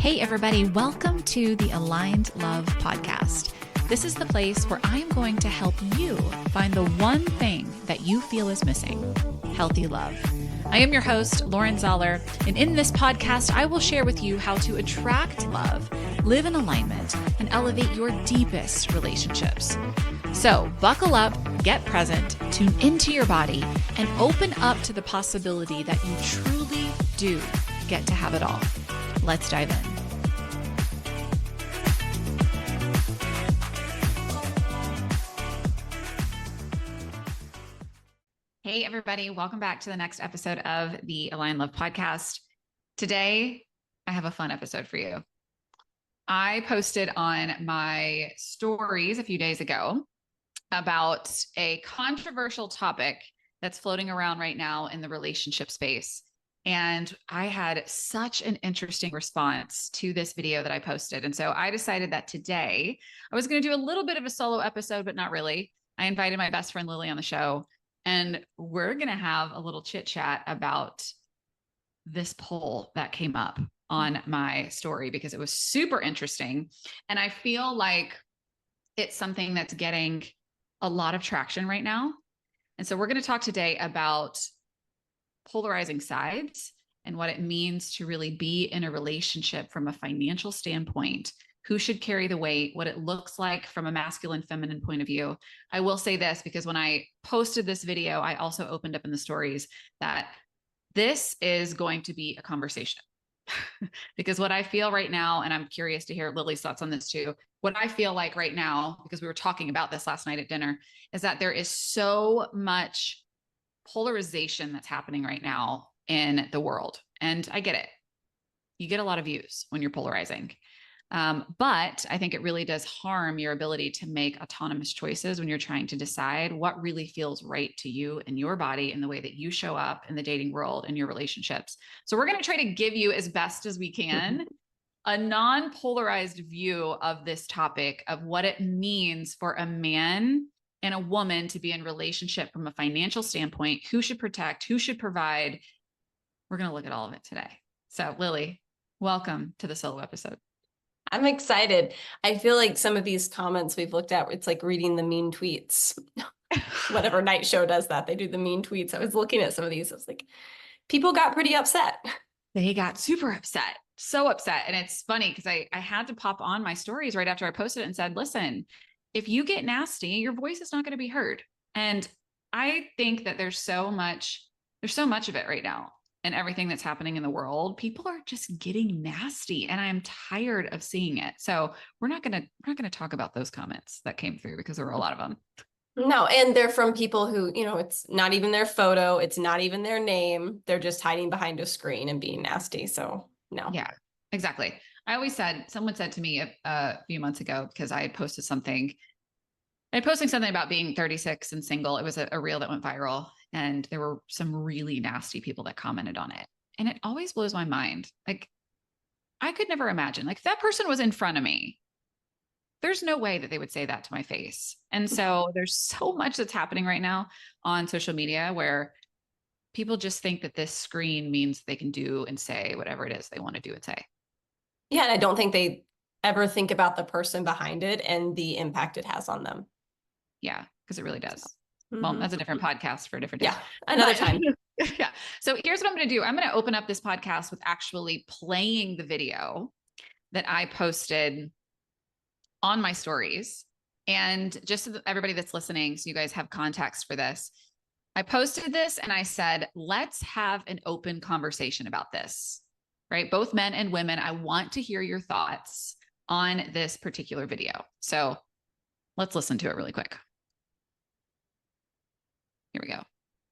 Hey, everybody, welcome to the Aligned Love Podcast. This is the place where I am going to help you find the one thing that you feel is missing: healthy love. I am your host, Lauren Zoller, and in this podcast, I will share with you how to attract love, live in alignment, and elevate your deepest relationships. So buckle up, get present, tune into your body, and open up to the possibility that you truly do get to have it all. Let's dive in. Hey, everybody. Welcome back to the next episode of the Align Love Podcast. Today, I have a fun episode for you. I posted on my stories a few days ago about a controversial topic that's floating around right now in the relationship space. And I had such an interesting response to this video that I posted. And so I decided that today I was going to do a little bit of a solo episode, but not really. I invited my best friend Lily on the show, and we're going to have a little chit chat about this poll that came up on my story because it was super interesting. And I feel like it's something that's getting a lot of traction right now. And so we're going to talk today about polarizing sides and what it means to really be in a relationship from a financial standpoint, who should carry the weight, what it looks like from a masculine, feminine point of view. I will say this because when I posted this video, I also opened up in the stories that this is going to be a conversation. Because what I feel right now, and I'm curious to hear Lily's thoughts on this too, what I feel like right now, because we were talking about this last night at dinner, is that there is so much polarization that's happening right now in the world. And I get it. You get a lot of views when you're polarizing. But I think it really does harm your ability to make autonomous choices when you're trying to decide what really feels right to you and your body and the way that you show up in the dating world and your relationships. So we're going to try to give you, as best as we can, a non-polarized view of this topic, of what it means for a man and a woman to be in relationship from a financial standpoint, who should protect, who should provide. We're going to look at all of it today. So Lily, welcome to the solo episode. I'm excited. I feel like some of these comments we've looked at, it's like reading the mean tweets. Whatever night show does that, they do the mean tweets. I was looking at some of these. I was like, people got pretty upset. They got super upset, so upset. And it's funny because I had to pop on my stories right after I posted it and said, listen, if you get nasty, your voice is not going to be heard. And I think that there's so much of it right now. And everything that's happening in the world, people are just getting nasty, and I'm tired of seeing it. So we're not going to talk about those comments that came through because there were a lot of them. No, and they're from people who, it's not even their photo, it's not even their name. They're just hiding behind a screen and being nasty. So no. Yeah, exactly. Someone said to me a few months ago, because I had posted something about being 36 and single. It was a reel that went viral. And there were some really nasty people that commented on it. And it always blows my mind. Like, I could never imagine, like, if that person was in front of me, there's no way that they would say that to my face. And so there's so much that's happening right now on social media where people just think that this screen means they can do and say whatever it is they want to do and say. Yeah. And I don't think they ever think about the person behind it and the impact it has on them. Yeah, because it really does. Well, that's a different podcast for a different day. Yeah, another time. Yeah. So here's what I'm going to do. I'm going to open up this podcast with actually playing the video that I posted on my stories. And just so that everybody that's listening, so you guys have context for this, I posted this and I said, let's have an open conversation about this, right? Both men and women. I want to hear your thoughts on this particular video. So let's listen to it really quick. Here we go.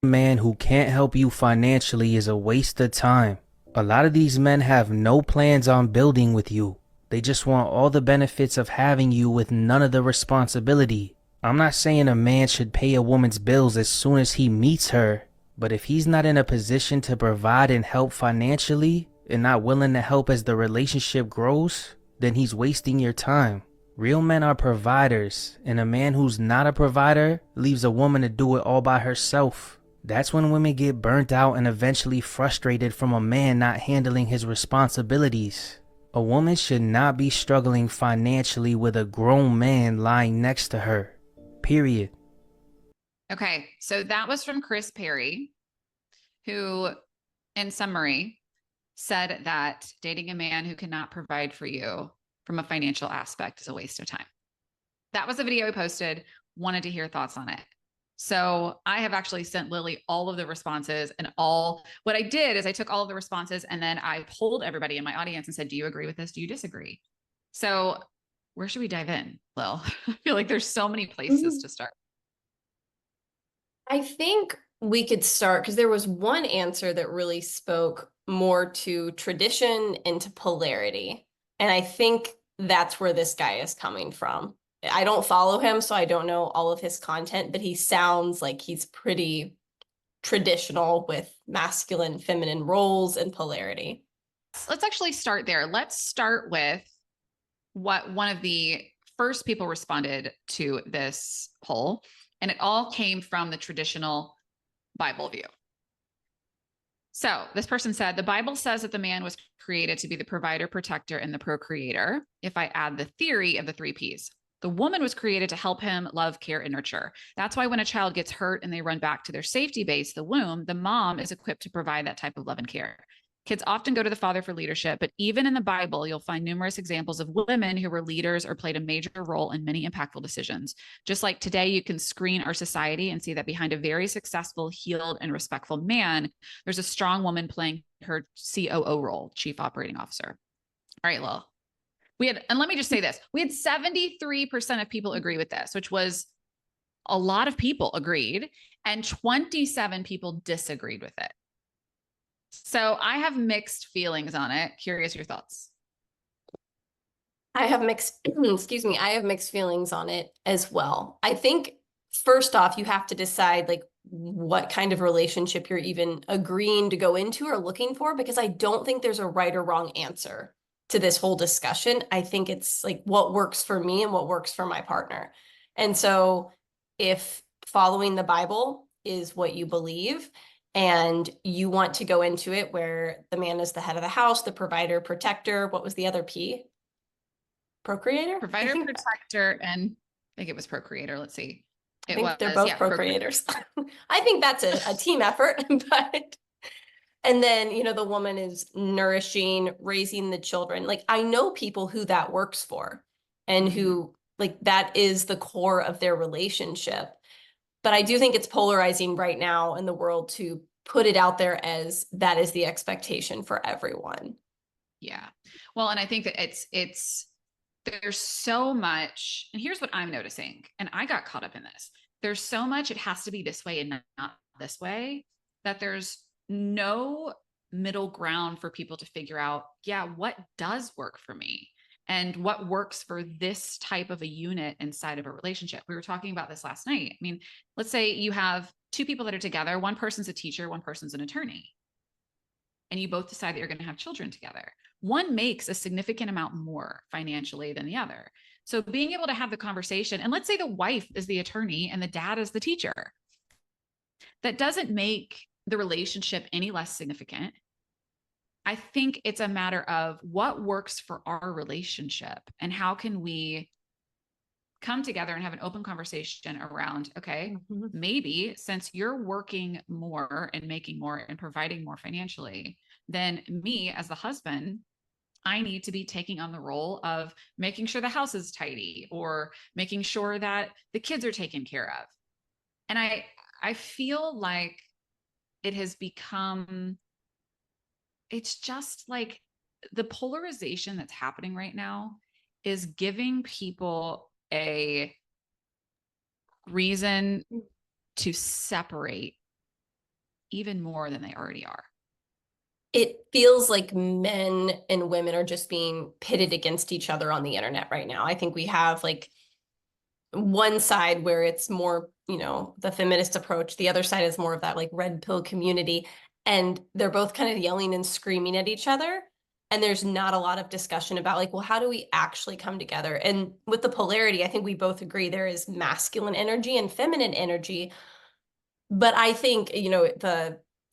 A man who can't help you financially is a waste of time. A lot of these men have no plans on building with you. They just want all the benefits of having you with none of the responsibility. I'm not saying a man should pay a woman's bills as soon as he meets her, but if he's not in a position to provide and help financially and not willing to help as the relationship grows, then he's wasting your time. Real men are providers, and a man who's not a provider leaves a woman to do it all by herself. That's when women get burnt out and eventually frustrated from a man not handling his responsibilities. A woman should not be struggling financially with a grown man lying next to her. Period. Okay, so that was from Chris Perry, who, in summary, said that dating a man who cannot provide for you from a financial aspect is a waste of time. That was a video I posted, wanted to hear thoughts on it. So I have actually sent Lily all of the responses and what I did is I took all of the responses and then I polled everybody in my audience and said, do you agree with this? Do you disagree? So where should we dive in, Lil? I feel like there's so many places to start. I think we could start because there was one answer that really spoke more to tradition and to polarity. And I think that's where this guy is coming from. I don't follow him, so I don't know all of his content, but he sounds like he's pretty traditional with masculine, feminine roles and polarity. Let's actually start there. Let's start with what one of the first people responded to this poll, and it all came from the traditional Bible view. So this person said, the Bible says that the man was created to be the provider, protector, and the procreator. If I add the theory of the 3 Ps, the woman was created to help him love, care, and nurture. That's why when a child gets hurt and they run back to their safety base, the womb, the mom is equipped to provide that type of love and care. Kids often go to the father for leadership, but even in the Bible, you'll find numerous examples of women who were leaders or played a major role in many impactful decisions. Just like today, you can screen our society and see that behind a very successful, healed, and respectful man, there's a strong woman playing her COO role, Chief Operating Officer. All right, Lil. And let me just say this, we had 73% of people agree with this, which was a lot of people agreed, and 27 people disagreed with it. So I have mixed feelings on it. Curious your thoughts. I have mixed, excuse me, I have mixed feelings on it as well. I think first off, you have to decide like what kind of relationship you're even agreeing to go into or looking for, because I don't think there's a right or wrong answer to this whole discussion. I think it's like what works for me and what works for my partner. And so if following the Bible is what you believe, and you want to go into it where the man is the head of the house, the provider, protector, what was the other P? Procreator? Provider, protector, and I think it was procreator. Let's see. I think they're both procreators. I think that's a team effort, but and then, you know, the woman is nourishing, raising the children. Like I know people who that works for and who like that is the core of their relationship. But I do think it's polarizing right now in the world to put it out there as that is the expectation for everyone. Yeah. Well, and I think that there's so much, and here's what I'm noticing, and I got caught up in this. There's so much, it has to be this way and not this way, that there's no middle ground for people to figure out, yeah, what does work for me? And what works for this type of a unit inside of a relationship. We were talking about this last night. I mean, let's say you have 2 people that are together. One person's a teacher, one person's an attorney. And you both decide that you're going to have children together. One makes a significant amount more financially than the other. So being able to have the conversation, and let's say the wife is the attorney and the dad is the teacher, that doesn't make the relationship any less significant. I think it's a matter of what works for our relationship and how can we come together and have an open conversation around, okay, maybe since you're working more and making more and providing more financially, then me as the husband, I need to be taking on the role of making sure the house is tidy or making sure that the kids are taken care of. And I feel like it has become, it's just like the polarization that's happening right now is giving people a reason to separate even more than they already are. It feels like men and women are just being pitted against each other on the internet right now. I think we have like one side where it's more, you know, the feminist approach. The other side is more of that like red pill community. And they're both kind of yelling and screaming at each other. And there's not a lot of discussion about like, well, how do we actually come together? And with the polarity, I think we both agree there is masculine energy and feminine energy. But I think, you know,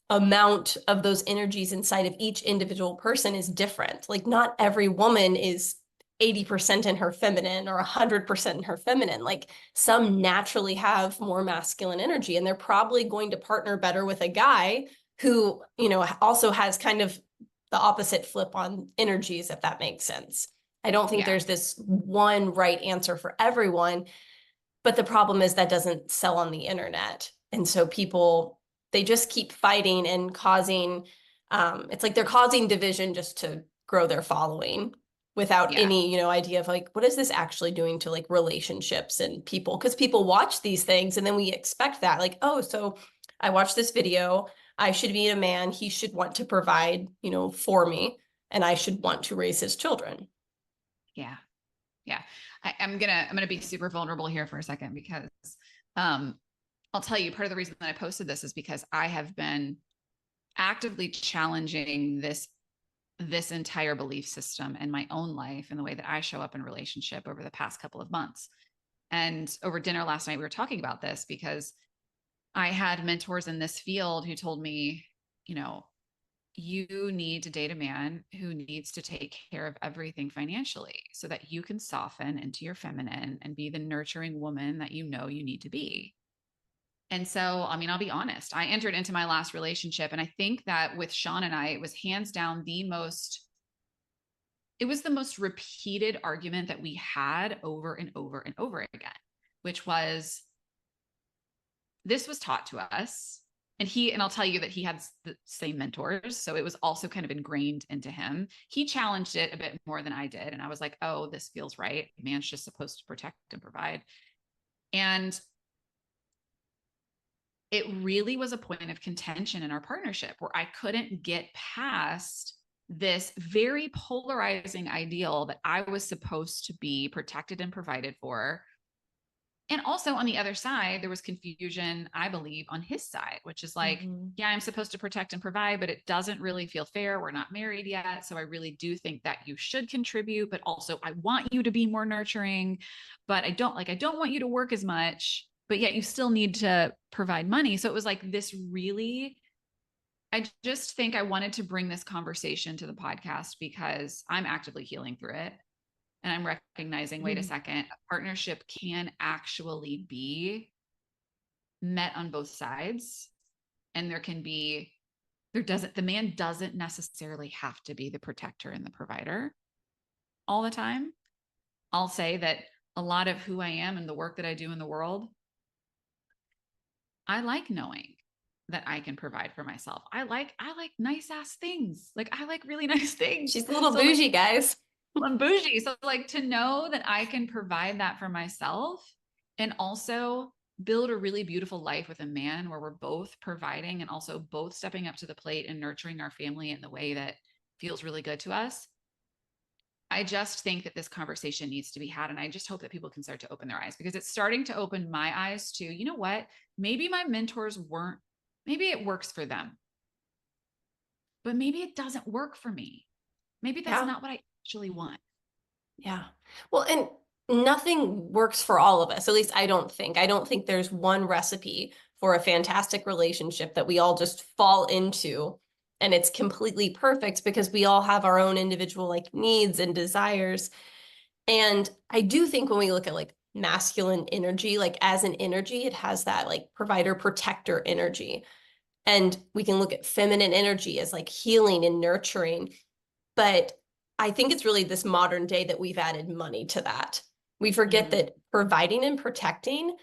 amount of those energies inside of each individual person is different. Like not every woman is 80% in her feminine or 100% in her feminine. Like some naturally have more masculine energy, and they're probably going to partner better with a guy who, you know, also has kind of the opposite flip on energies, if that makes sense. I don't think there's this one right answer for everyone, but the problem is that doesn't sell on the internet. And so people, they just keep fighting and causing, it's like they're causing division just to grow their following without any, you know, idea of like, what is this actually doing to like relationships and people? Because people watch these things and then we expect that like, oh, so I watched this video, I should be a man, he should want to provide, you know, for me, and I should want to raise his children. Yeah. Yeah. I'm gonna be super vulnerable here for a second because I'll tell you, part of the reason that I posted this is because I have been actively challenging this entire belief system in my own life and the way that I show up in relationship over the past couple of months. And over dinner last night, we were talking about this because I had mentors in this field who told me, you know, you need to date a man who needs to take care of everything financially so that you can soften into your feminine and be the nurturing woman that you know you need to be. And so, I mean, I'll be honest, I entered into my last relationship, and I think that with Sean and I, it was hands down it was the most repeated argument that we had over and over and over again, which was, this was taught to us. And I'll tell you that he had the same mentors. So it was also kind of ingrained into him. He challenged it a bit more than I did. And I was like, oh, this feels right. A man's just supposed to protect and provide. And it really was a point of contention in our partnership where I couldn't get past this very polarizing ideal that I was supposed to be protected and provided for. And also on the other side, there was confusion, I believe, on his side, which is like, yeah, I'm supposed to protect and provide, but it doesn't really feel fair. We're not married yet. So I really do think that you should contribute, but also I want you to be more nurturing, but I don't want you to work as much, but yet you still need to provide money. So it was like this really, I just think I wanted to bring this conversation to the podcast because I'm actively healing through it. And I'm recognizing, wait a second, a partnership can actually be met on both sides. And the man doesn't necessarily have to be the protector and the provider all the time. I'll say that a lot of who I am and the work that I do in the world, I like knowing that I can provide for myself. I like nice ass things. Like I like really nice things. She's a little bougie, guys. I'm bougie. So like to know that I can provide that for myself and also build a really beautiful life with a man where we're both providing and also both stepping up to the plate and nurturing our family in the way that feels really good to us. I just think that this conversation needs to be had. And I just hope that people can start to open their eyes because it's starting to open my eyes to, you know what, maybe my mentors maybe it works for them, but maybe it doesn't work for me. Maybe that's not what I actually want. Yeah. Well, and nothing works for all of us. At least I don't think there's one recipe for a fantastic relationship that we all just fall into and it's completely perfect because we all have our own individual like needs and desires. And I do think when we look at like masculine energy, like as an energy, it has that like provider protector energy. And we can look at feminine energy as like healing and nurturing. But I think it's really this modern day that we've added money to that. We forget that providing and protecting,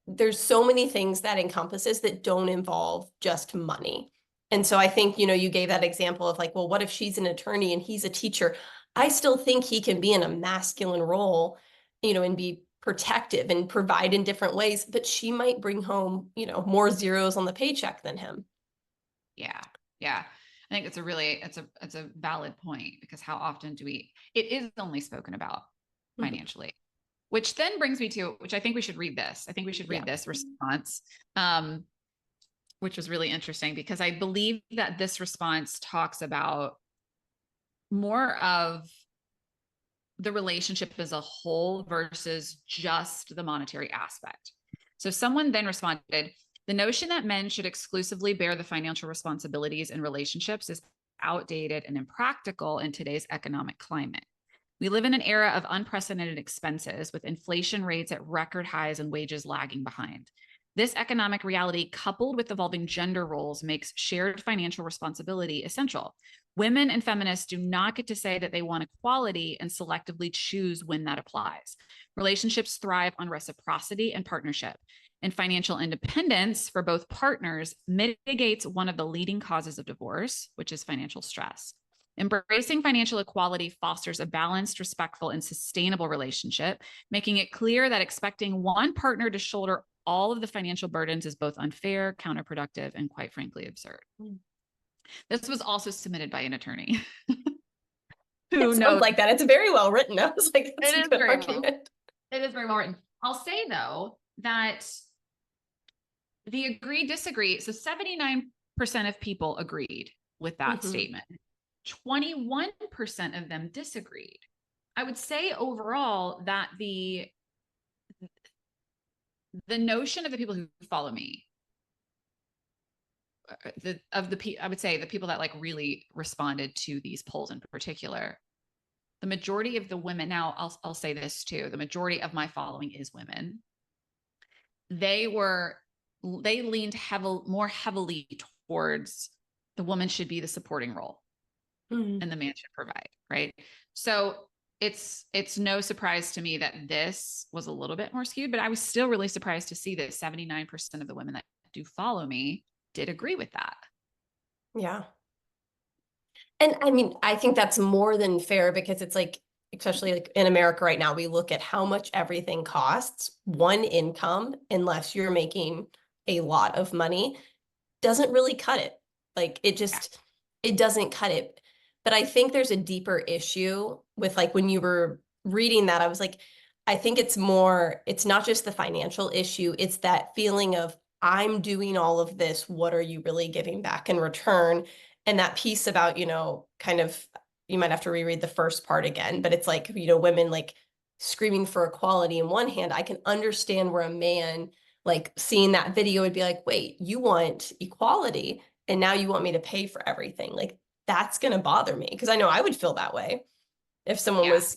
there's so many things that encompasses that don't involve just money. And so I think, you know, you gave that example of like, well, what if she's an attorney and he's a teacher? I still think he can be in a masculine role, you know, and be protective and provide in different ways, but she might bring home, you know, more zeros on the paycheck than him. Yeah. Yeah. I think it's a valid point because how often it is only spoken about financially, which then brings me to, which I think we should read this. I think we should read this response, which was really interesting because I believe that this response talks about more of the relationship as a whole versus just the monetary aspect. So someone then responded, The notion that men should exclusively bear the financial responsibilities in relationships is outdated and impractical in today's economic climate. We live in an era of unprecedented expenses, with inflation rates at record highs and wages lagging behind. This economic reality, coupled with evolving gender roles, makes shared financial responsibility essential. Women and feminists do not get to say that they want equality and selectively choose when that applies. Relationships thrive on reciprocity and partnership, and financial independence for both partners mitigates one of the leading causes of divorce, which is financial stress. Embracing financial equality fosters a balanced, respectful, and sustainable relationship, making it clear that expecting one partner to shoulder all of the financial burdens is both unfair, counterproductive, and quite frankly, absurd. This was also submitted by an attorney. Who knows like that. It's very well written. I was like, that's a good argument. It is very well written. I'll say though that the agree disagree. So 79% of people agreed with that statement. 21% of them disagreed. I would say overall that the notion of the people who follow me, I would say the people that like really responded to these polls in particular, the majority of the women, now I'll say this too, the majority of my following is women. They leaned more heavily towards the woman should be the supporting role and the man should provide, right? So it's no surprise to me that this was a little bit more skewed, but I was still really surprised to see that 79% of the women that do follow me did agree with that. Yeah. And I mean, I think that's more than fair, because it's like, especially like in America right now, we look at how much everything costs. One income, unless you're making a lot of money, doesn't really cut it. Like it doesn't cut it. But I think there's a deeper issue with, like, when you were reading that, I was like, I think it's not just the financial issue. It's that feeling of, I'm doing all of this. What are you really giving back in return? And that piece about, kind of, you might have to reread the first part again, but it's like, women like screaming for equality. In one hand, I can understand where a man, like, seeing that video would be like, wait, you want equality and now you want me to pay for everything. Like, that's going to bother me, because I know I would feel that way if someone was,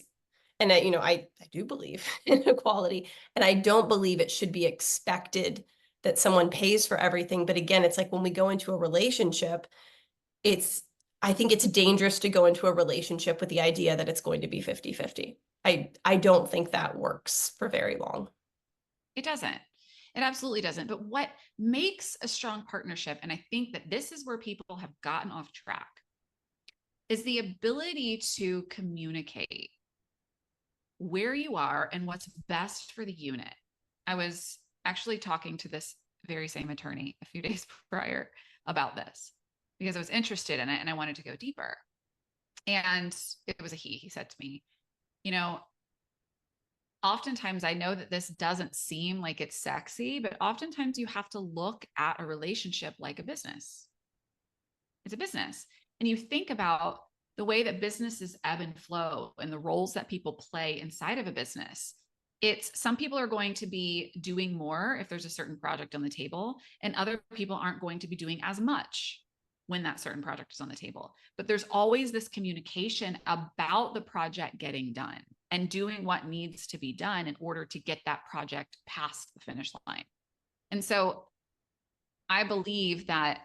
and I do believe in equality, and I don't believe it should be expected that someone pays for everything. But again, it's like when we go into a relationship, I think it's dangerous to go into a relationship with the idea that it's going to be 50-50. I don't think that works for very long. It doesn't. It absolutely doesn't. But what makes a strong partnership, and I think that this is where people have gotten off track, is the ability to communicate where you are and what's best for the unit. I was actually talking to this very same attorney a few days prior about this, because I was interested in it and I wanted to go deeper. And it was a he said to me, oftentimes I know that this doesn't seem like it's sexy, but oftentimes you have to look at a relationship like a business. It's a business. And you think about the way that businesses ebb and flow and the roles that people play inside of a business. It's some people are going to be doing more if there's a certain project on the table, and other people aren't going to be doing as much when that certain project is on the table. But there's always this communication about the project getting done and doing what needs to be done in order to get that project past the finish line. And so I believe that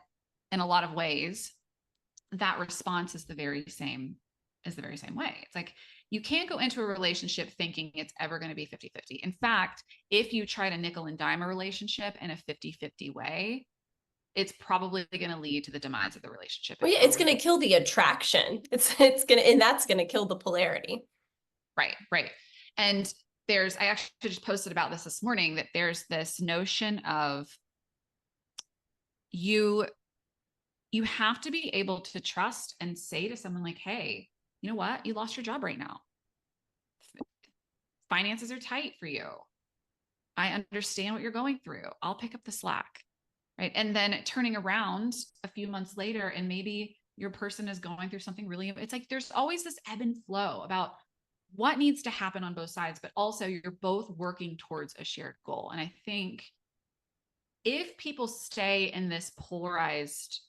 in a lot of ways, that response is the very same way. It's like, you can't go into a relationship thinking it's ever going to be 50-50. In fact, if you try to nickel and dime a relationship in a 50-50 way, it's probably going to lead to the demise of the relationship. Well, yeah, it's going to kill the attraction. And that's going to kill the polarity. Right. And I actually just posted about this morning, that there's this notion of you have to be able to trust and say to someone like, hey, you know what? You lost your job right now. Finances are tight for you. I understand what you're going through. I'll pick up the slack. Right. And then turning around a few months later, and maybe your person is going through something really, it's like, there's always this ebb and flow about what needs to happen on both sides, but also you're both working towards a shared goal. And I think if people stay in this polarized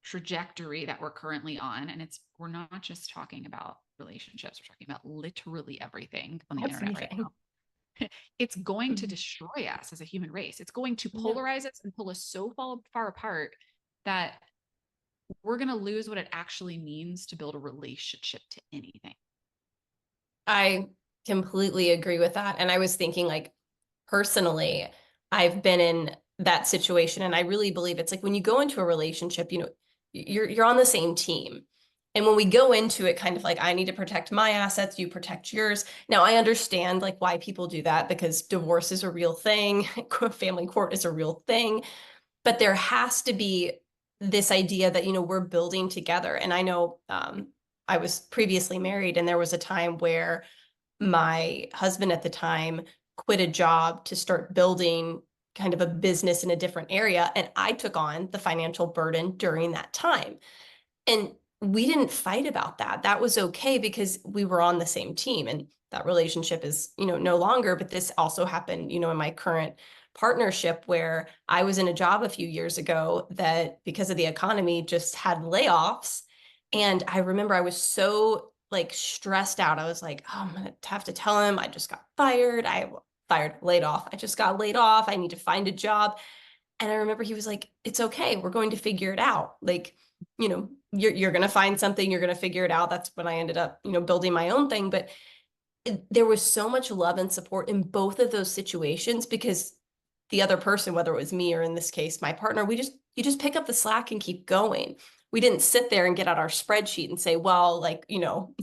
trajectory that we're currently on, and we're not just talking about relationships, we're talking about literally everything on the internet right now. It's going to destroy us as a human race. It's going to polarize us and pull us so far apart that we're going to lose what it actually means to build a relationship to anything. I completely agree with that. And I was thinking, like, personally, I've been in that situation, and I really believe it's like when you go into a relationship, you know, you're on the same team. And when we go into it kind of like, I need to protect my assets, you protect yours. Now, I understand like why people do that, because divorce is a real thing, family court is a real thing, but there has to be this idea that, you know, we're building together. And I know I was previously married, and there was a time where my husband at the time quit a job to start building kind of a business in a different area. And I took on the financial burden during that time. And we didn't fight about that. That was okay because we were on the same team, and that relationship is, you know, no longer. But this also happened, you know, in my current partnership, where I was in a job a few years ago that because of the economy just had layoffs. And I remember I was so like stressed out. I was like, oh, I'm gonna have to tell him I just got fired. Laid off. I just got laid off. I need to find a job. And I remember he was like, it's okay. We're going to figure it out. Like, you know, you're going to find something, you're going to figure it out. That's when I ended up, you know, building my own thing. But there was so much love and support in both of those situations, because the other person, whether it was me or in this case, my partner, you just pick up the slack and keep going. We didn't sit there and get out our spreadsheet and say, well, like, you know,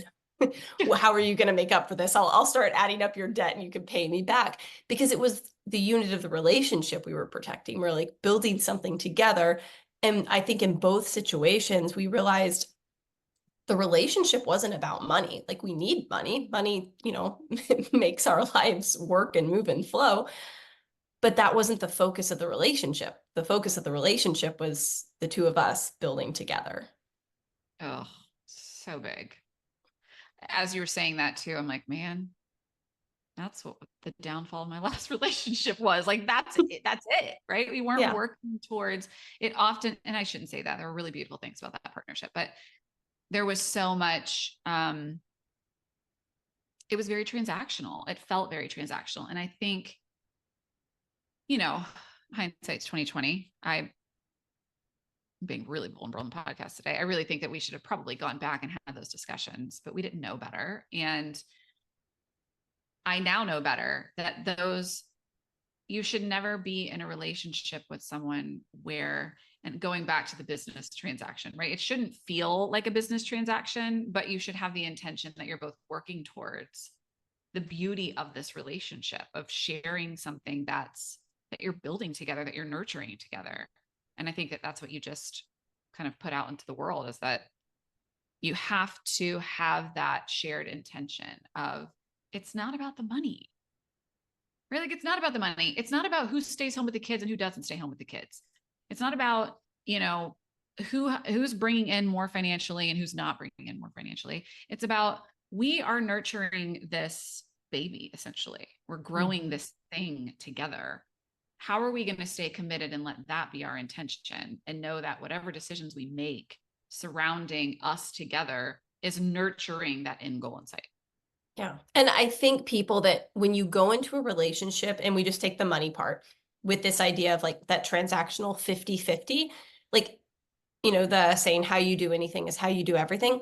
well, how are you going to make up for this? I'll start adding up your debt and you can pay me back, because it was the unit of the relationship we were protecting. We're like building something together. And I think in both situations, we realized the relationship wasn't about money. Like, we need money. Money, you know, makes our lives work and move and flow. But that wasn't the focus of the relationship. The focus of the relationship was the two of us building together. Oh, so big. As you were saying that too, I'm like, man, that's what the downfall of my last relationship was. Like, that's it, right? We weren't working towards it often. And I shouldn't say that. There were really beautiful things about that partnership, but there was so much, it was very transactional. It felt very transactional. And I think, you know, hindsight's 2020. I'm being really vulnerable on the podcast today. I really think that we should have probably gone back and had those discussions, but we didn't know better. And I now know better, that you should never be in a relationship with someone where, and going back to the business transaction, right? It shouldn't feel like a business transaction, but you should have the intention that you're both working towards the beauty of this relationship, of sharing something that you're building together, that you're nurturing together. And I think that that's what you just kind of put out into the world, is that you have to have that shared intention of, it's not about the money, right? Like, it's not about the money. It's not about who stays home with the kids and who doesn't stay home with the kids. It's not about, you know, who's bringing in more financially and who's not bringing in more financially. It's about, we are nurturing this baby, essentially. We're growing this thing together. How are we going to stay committed and let that be our intention, and know that whatever decisions we make surrounding us together is nurturing that end goal in sight? Yeah. And I think people, that when you go into a relationship, and we just take the money part with this idea of like that transactional 50-50, like, you know, the saying, how you do anything is how you do everything.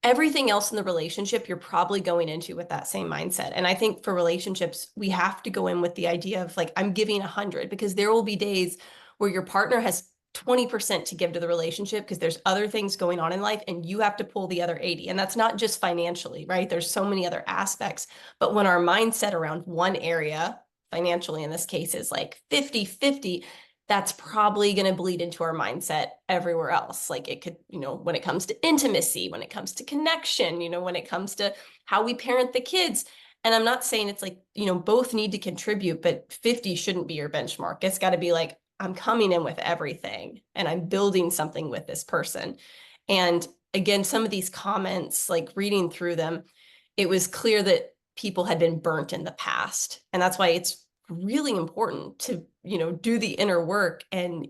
Everything else in the relationship, you're probably going into with that same mindset. And I think for relationships, we have to go in with the idea of like, I'm giving 100, because there will be days where your partner has 20% to give to the relationship because there's other things going on in life, and you have to pull the other 80. And that's not just financially, right? There's so many other aspects. But when our mindset around one area, financially in this case, is like 50-50, that's probably going to bleed into our mindset everywhere else. Like, it could, you know, when it comes to intimacy, when it comes to connection, you know, when it comes to how we parent the kids. And I'm not saying it's like, you know, both need to contribute, but 50 shouldn't be your benchmark. It's got to be like, I'm coming in with everything and I'm building something with this person. And again, some of these comments, like reading through them, it was clear that people had been burnt in the past. And that's why it's really important to, do the inner work and,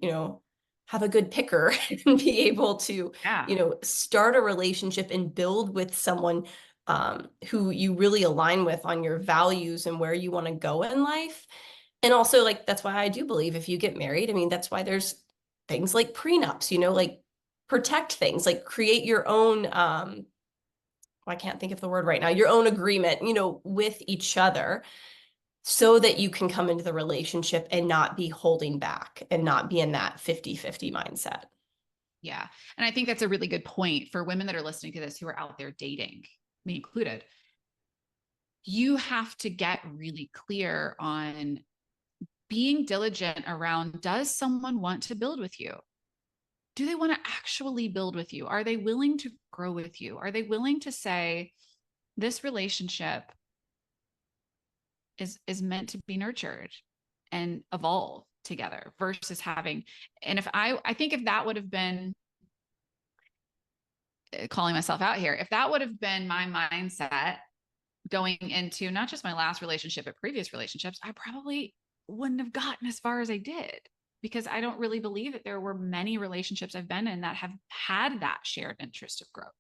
have a good picker and be able to, Yeah. start a relationship and build with someone who you really align with on your values and where you want to go in life. And also, like, that's why I do believe if you get married, I mean, that's why there's things like prenups, like protect things, like create your own, I can't think of the word right now, your own agreement, with each other so that you can come into the relationship and not be holding back and not be in that 50-50 mindset. Yeah. And I think that's a really good point for women that are listening to this who are out there dating, me included. You have to get really clear on being diligent around, does someone want to build with you? Do they want to actually build with you? Are they willing to grow with you? Are they willing to say, this relationship is meant to be nurtured and evolve together versus having, and if I think if that would have been, calling myself out here, if that would have been my mindset going into not just my last relationship, but previous relationships, I probably wouldn't have gotten as far as I did, because I don't really believe that there were many relationships I've been in that have had that shared interest of growth.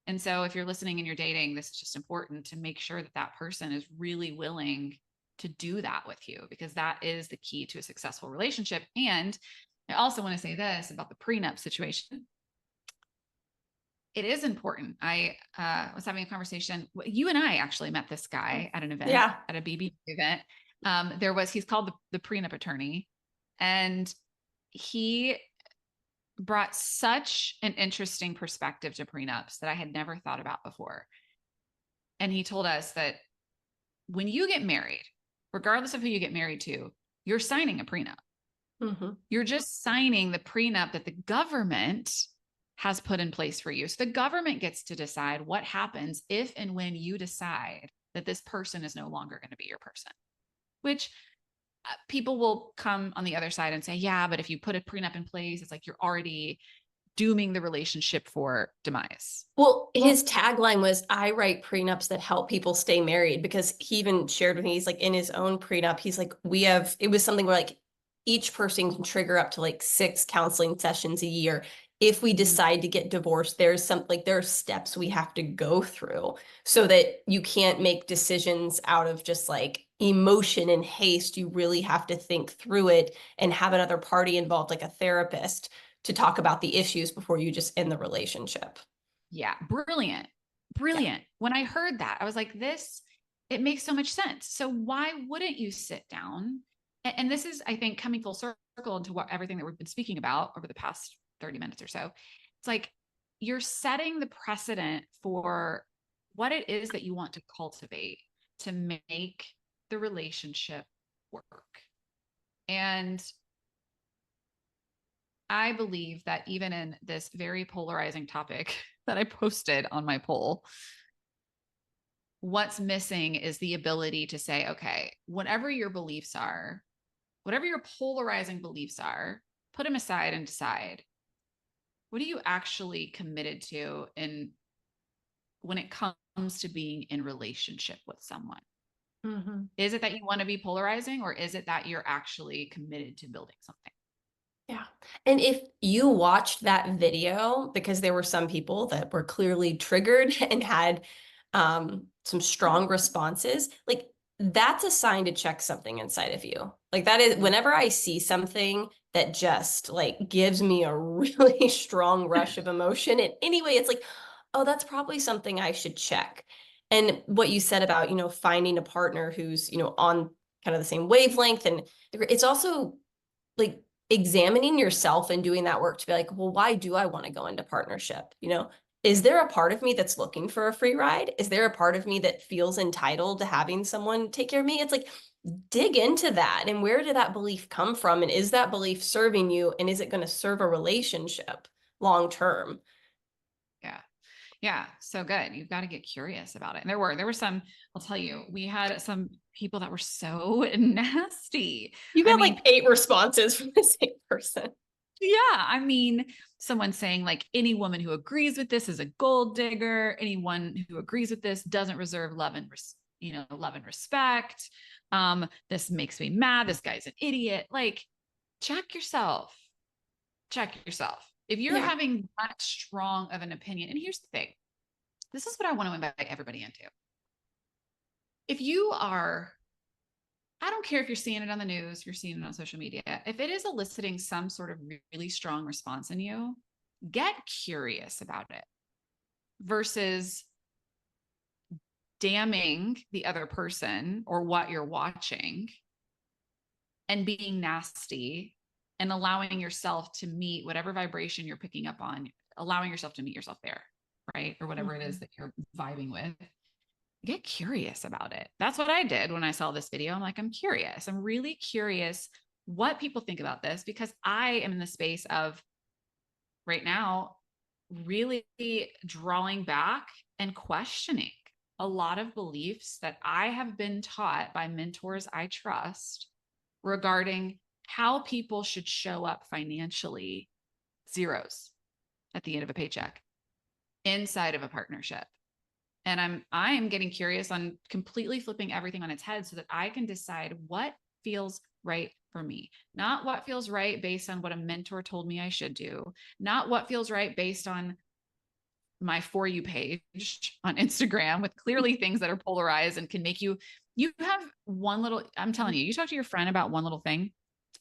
And so if you're listening and you're dating, this is just important to make sure that that person is really willing to do that with you, because that is the key to a successful relationship. And I also want to say this about the prenup situation. It is important. I was having a conversation. You and I actually met this guy at an event, at a BB event. He's called the prenup attorney, and he brought such an interesting perspective to prenups that I had never thought about before. And he told us that when you get married, regardless of who you get married to, you're signing a prenup. Mm-hmm. You're just signing the prenup that the government has put in place for you. So the government gets to decide what happens if and when you decide that this person is no longer going to be your person, which people will come on the other side and say, yeah, but if you put a prenup in place, it's like you're already dooming the relationship for demise. Well, his tagline was, I write prenups that help people stay married, because he even shared with me, he's like, in his own prenup, he's like, it was something where like each person can trigger up to like 6 counseling sessions a year. If we decide to get divorced, there are steps we have to go through so that you can't make decisions out of just like emotion and haste. You really have to think through it and have another party involved, like a therapist, to talk about the issues before you just end the relationship. Yeah. Brilliant. Brilliant. Yeah. When I heard that, I was like, it makes so much sense. So why wouldn't you sit down? And this is, I think, coming full circle into everything that we've been speaking about over the past 30 minutes or so. It's like you're setting the precedent for what it is that you want to cultivate to make the relationship work. And I believe that even in this very polarizing topic that I posted on my poll, what's missing is the ability to say, okay, whatever your beliefs are, whatever your polarizing beliefs are, put them aside and decide, what are you actually committed to when it comes to being in relationship with someone? Mm-hmm. Is it that you want to be polarizing, or is it that you're actually committed to building something? Yeah. And if you watched that video, because there were some people that were clearly triggered and had some strong responses, like that's a sign to check something inside of you. Like that is, whenever I see something that just like gives me a really strong rush of emotion in any way, it's like, oh, that's probably something I should check. And what you said about, finding a partner who's, on kind of the same wavelength. And it's also like examining yourself and doing that work to be like, well, why do I want to go into partnership? Is there a part of me that's looking for a free ride? Is there a part of me that feels entitled to having someone take care of me? It's like, dig into that. And where did that belief come from? And is that belief serving you? And is it going to serve a relationship long term? Yeah. Yeah. So good. You've got to get curious about it. And there were some, I'll tell you, we had some people that were so nasty. You got like 8 responses from the same person. Yeah. I mean, someone saying like, any woman who agrees with this is a gold digger. Anyone who agrees with this doesn't deserve love and love and respect. This makes me mad. This guy's an idiot. Like, check yourself. If you're having that strong of an opinion, and here's the thing, this is what I want to invite everybody into. If you are, I don't care if you're seeing it on the news, you're seeing it on social media, if it is eliciting some sort of really strong response in you, get curious about it versus damning the other person or what you're watching and being nasty and allowing yourself to meet whatever vibration you're picking up on, allowing yourself to meet yourself there, right? Or whatever it is that you're vibing with. Get curious about it. That's what I did when I saw this video. I'm like, I'm curious. I'm really curious what people think about this, because I am in the space of right now really drawing back and questioning a lot of beliefs that I have been taught by mentors I trust regarding how people should show up financially, zeros at the end of a paycheck inside of a partnership. And I'm getting curious on completely flipping everything on its head so that I can decide what feels right for me, not what feels right based on what a mentor told me I should do, not what feels right based on my For You page on Instagram with clearly things that are polarized and can make you have one little, I'm telling you, you talk to your friend about one little thing.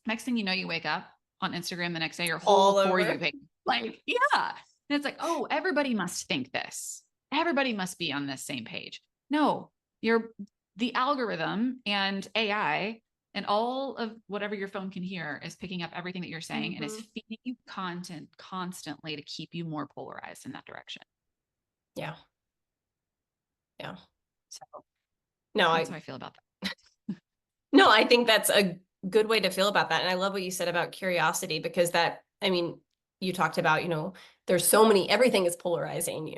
Next thing you know, you wake up on Instagram the next day, your whole For You page, like, yeah. And it's like, oh, everybody must think this. Everybody must be on this same page. No, the algorithm and AI and all of whatever your phone can hear is picking up everything that you're saying and is feeding you content constantly to keep you more polarized in that direction. Yeah. So no, that's how I feel about that. No, I think that's a good way to feel about that. And I love what you said about curiosity, because you talked about, there's so many, everything is polarizing.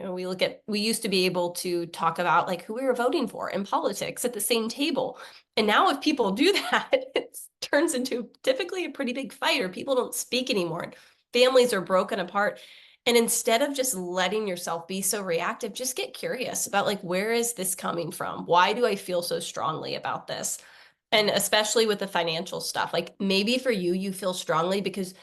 We used to be able to talk about like who we were voting for in politics at the same table. And now if people do that, it turns into typically a pretty big fight, or people don't speak anymore. Families are broken apart. And instead of just letting yourself be so reactive, just get curious about like, where is this coming from? Why do I feel so strongly about this? And especially with the financial stuff, like maybe for you, you feel strongly because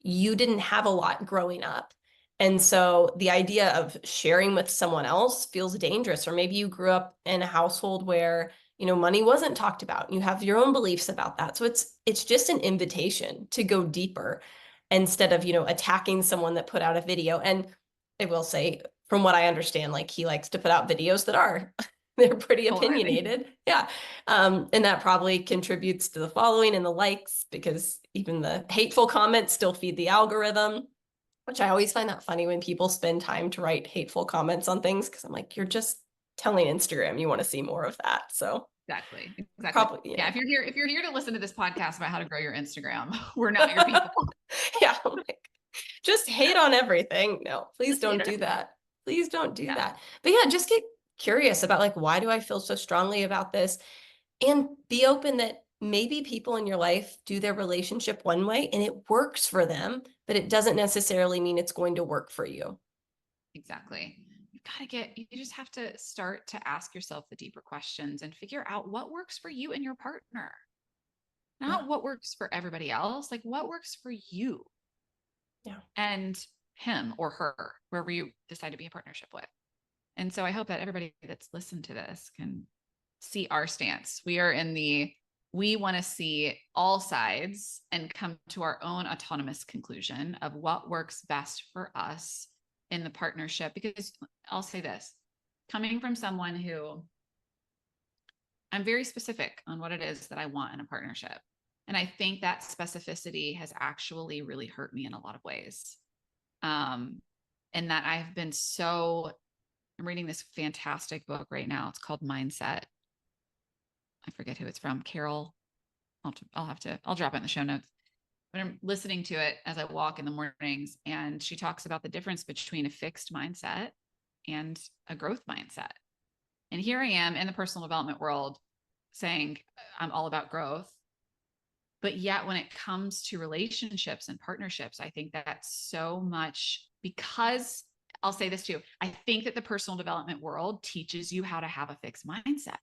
you didn't have a lot growing up. And so the idea of sharing with someone else feels dangerous. Or maybe you grew up in a household where, money wasn't talked about. You have your own beliefs about that. So it's just an invitation to go deeper instead of, attacking someone that put out a video. And I will say, from what I understand, like he likes to put out videos that are they're pretty opinionated. Yeah. And that probably contributes to the following and the likes, because even the hateful comments still feed the algorithm, which I always find that funny when people spend time to write hateful comments on things. Cause I'm like, you're just telling Instagram you want to see more of that. So Exactly. Probably, yeah. If you're here to listen to this podcast about how to grow your Instagram, we're not your people. Yeah. Just hate on everything. No, please don't do that. Please don't do that. But yeah, just get curious about like, why do I feel so strongly about this? And be open that maybe people in your life do their relationship one way and it works for them, but it doesn't necessarily mean it's going to work for you. Exactly. You just have to start to ask yourself the deeper questions and figure out what works for you and your partner. Not what works for everybody else, like what works for you. Yeah. And him or her, wherever you decide to be in partnership with. And so I hope that everybody that's listened to this can see our stance. We want to see all sides and come to our own autonomous conclusion of what works best for us in the partnership. Because I'll say this, coming from someone who I'm very specific on what it is that I want in a partnership. And I think that specificity has actually really hurt me in a lot of ways. And that I'm reading this fantastic book right now. It's called Mindset. I forget who it's from. Carol. I'll drop it in the show notes. But I'm listening to it as I walk in the mornings. And she talks about the difference between a fixed mindset and a growth mindset. And here I am in the personal development world saying I'm all about growth. But yet when it comes to relationships and partnerships, I think that's so much, because I'll say this too. I think that the personal development world teaches you how to have a fixed mindset.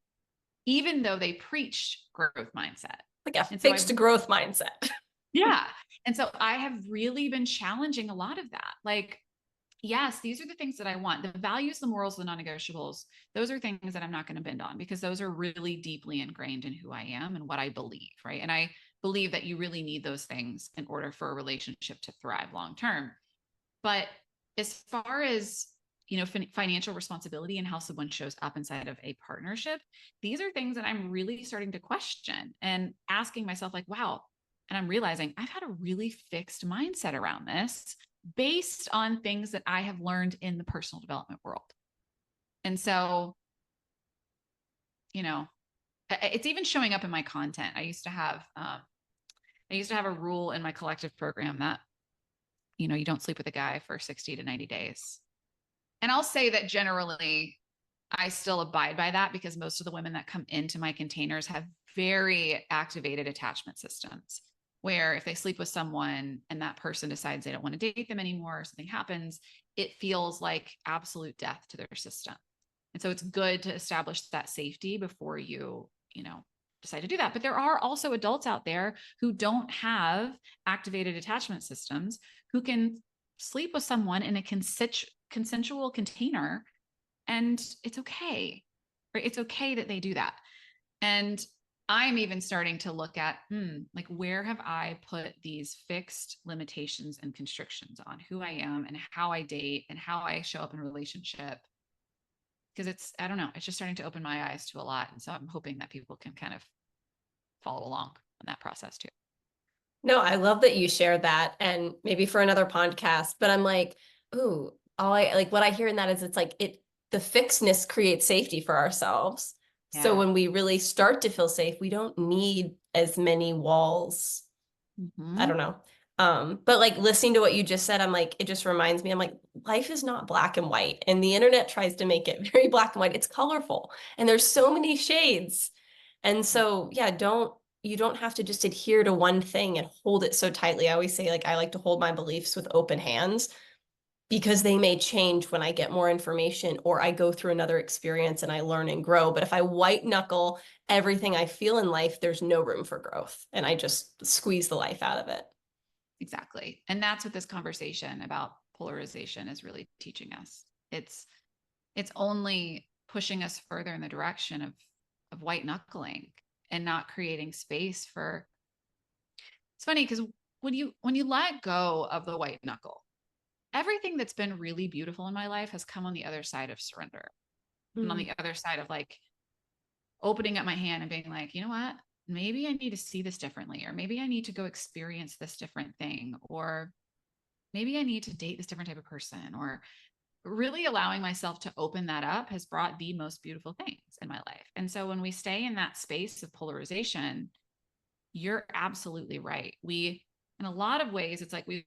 even though they preached growth mindset. Like a And so fixed growth mindset. yeah. And so I have really been challenging a lot of that. Like, yes, these are the things that I want. The values, the morals, the non-negotiables, those are things that I'm not going to bend on because those are really deeply ingrained in who I am and what I believe, right? And I believe that you really need those things in order for a relationship to thrive long term. But as far as, financial responsibility and how someone shows up inside of a partnership, these are things that I'm really starting to question and asking myself, like, wow. And I'm realizing I've had a really fixed mindset around this based on things that I have learned in the personal development world. And so, it's even showing up in my content. I used to have a rule in my collective program that, you don't sleep with a guy for 60 to 90 days. And I'll say that generally I still abide by that because most of the women that come into my containers have very activated attachment systems where if they sleep with someone and that person decides they don't want to date them anymore or something happens, it feels like absolute death to their system. And so it's good to establish that safety before you decide to do that. But there are also adults out there who don't have activated attachment systems who can sleep with someone in a consensual container, and it's okay, right? It's okay that they do that. And I'm even starting to look at, like, where have I put these fixed limitations and constrictions on who I am and how I date and how I show up in a relationship? Because I don't know, it's just starting to open my eyes to a lot. And so I'm hoping that people can kind of follow along in that process too. No, I love that you shared that, and maybe for another podcast, but I'm like, ooh, what I hear in that is it's like the fixedness creates safety for ourselves. So Yeah. when we really start to feel safe, we don't need as many walls. I don't know. But like listening to what you just said, I'm like, it just reminds me, I'm like, life is not black and white. And the internet tries to make it very black and white. It's colorful and there's so many shades. And so, yeah, you don't have to just adhere to one thing and hold it so tightly. I always say, like, I like to hold my beliefs with open hands because they may change when I get more information or I go through another experience and I learn and grow. But if I white knuckle everything I feel in life, there's no room for growth. And I just squeeze the life out of it. Exactly. And that's what this conversation about polarization is really teaching us. It's only pushing us further in the direction of white knuckling and not creating space for. It's funny because when you let go of the white knuckle, everything that's been really beautiful in my life has come on the other side of surrender. And on the other side of like opening up my hand and being like, you know what? Maybe I need to see this differently, or maybe I need to go experience this different thing, or maybe I need to date this different type of person, or really allowing myself to open that up has brought the most beautiful things in my life. And so when we stay in that space of polarization, you're absolutely right. We, in a lot of ways, it's like we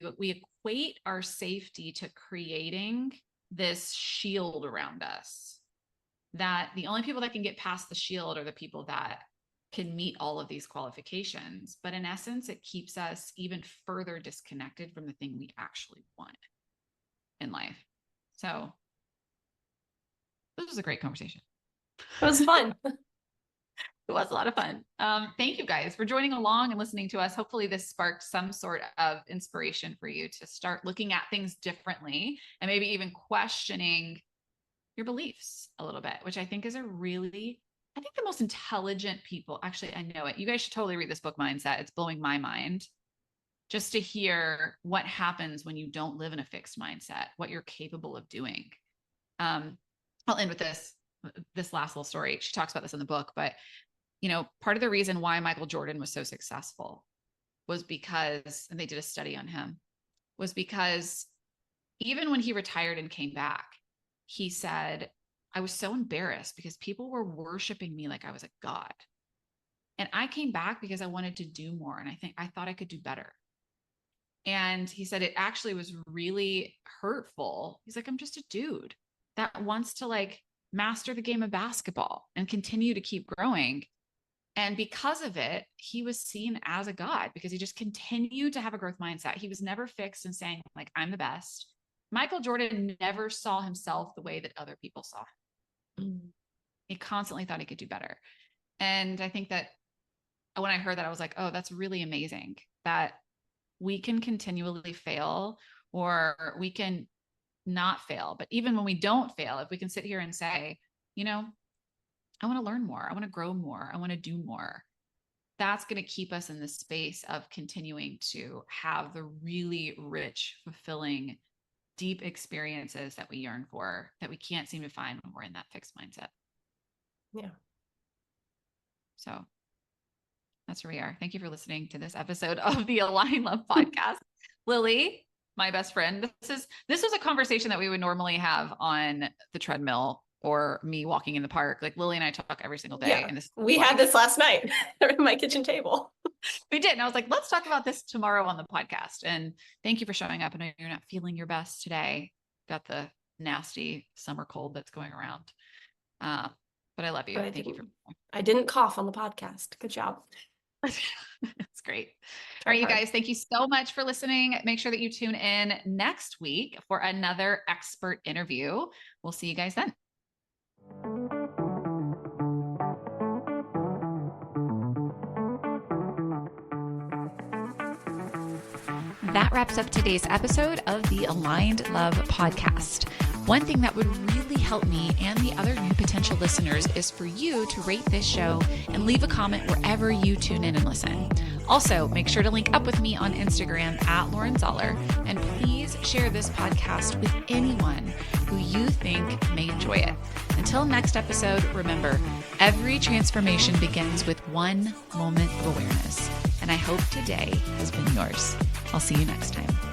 equate our safety to creating this shield around us, that the only people that can get past the shield are the people that can meet all of these qualifications. But in essence, it keeps us even further disconnected from the thing we actually want in life. So this was a great conversation. It was fun. It was a lot of fun. Thank you guys for joining along and listening to us. Hopefully this sparked some sort of inspiration for you to start looking at things differently and maybe even questioning your beliefs a little bit, which I think is I think the most intelligent people, actually, I know it. You guys should totally read this book, Mindset. It's blowing my mind just to hear what happens when you don't live in a fixed mindset, what you're capable of doing. I'll end with this last little story. She talks about this in the book, but part of the reason why Michael Jordan was so successful was because, and they did a study on him, was because even when he retired and came back, he said, I was so embarrassed because people were worshiping me like I was a god. And I came back because I wanted to do more. And I thought I could do better. And he said it actually was really hurtful. He's like, I'm just a dude that wants to like master the game of basketball and continue to keep growing. And because of it, he was seen as a god because he just continued to have a growth mindset. He was never fixed in saying, like, I'm the best. Michael Jordan never saw himself the way that other people saw him. He constantly thought he could do better. And I think that when I heard that, I was like, oh, that's really amazing that we can continually fail, or we can not fail. But even when we don't fail, if we can sit here and say, you know, I want to learn more, I want to grow more, I want to do more, that's going to keep us in the space of continuing to have the really rich, fulfilling, deep experiences that we yearn for, that we can't seem to find when we're in that fixed mindset. Yeah. So that's where we are. Thank you for listening to this episode of the Align Love podcast. Lily, my best friend, this was a conversation that we would normally have on the treadmill or me walking in the park. Like Lily and I talk every single day. Yeah. And this We had this last night at my kitchen table. We did. And I was like, let's talk about this tomorrow on the podcast. And thank you for showing up. I know you're not feeling your best today. Got the nasty summer cold that's going around. But I love you. Thank you for. I didn't cough on the podcast. Good job. That's great. All right, you guys, thank you so much for listening. Make sure that you tune in next week for another expert interview. We'll see you guys then. That wraps up today's episode of the Aligned Love podcast. One thing that would really help me and the other new potential listeners is for you to rate this show and leave a comment wherever you tune in and listen. Also, make sure to link up with me on Instagram at Lauren Zoller, and please share this podcast with anyone who you think may enjoy it. Until next episode, remember, every transformation begins with one moment of awareness, and I hope today has been yours. I'll see you next time.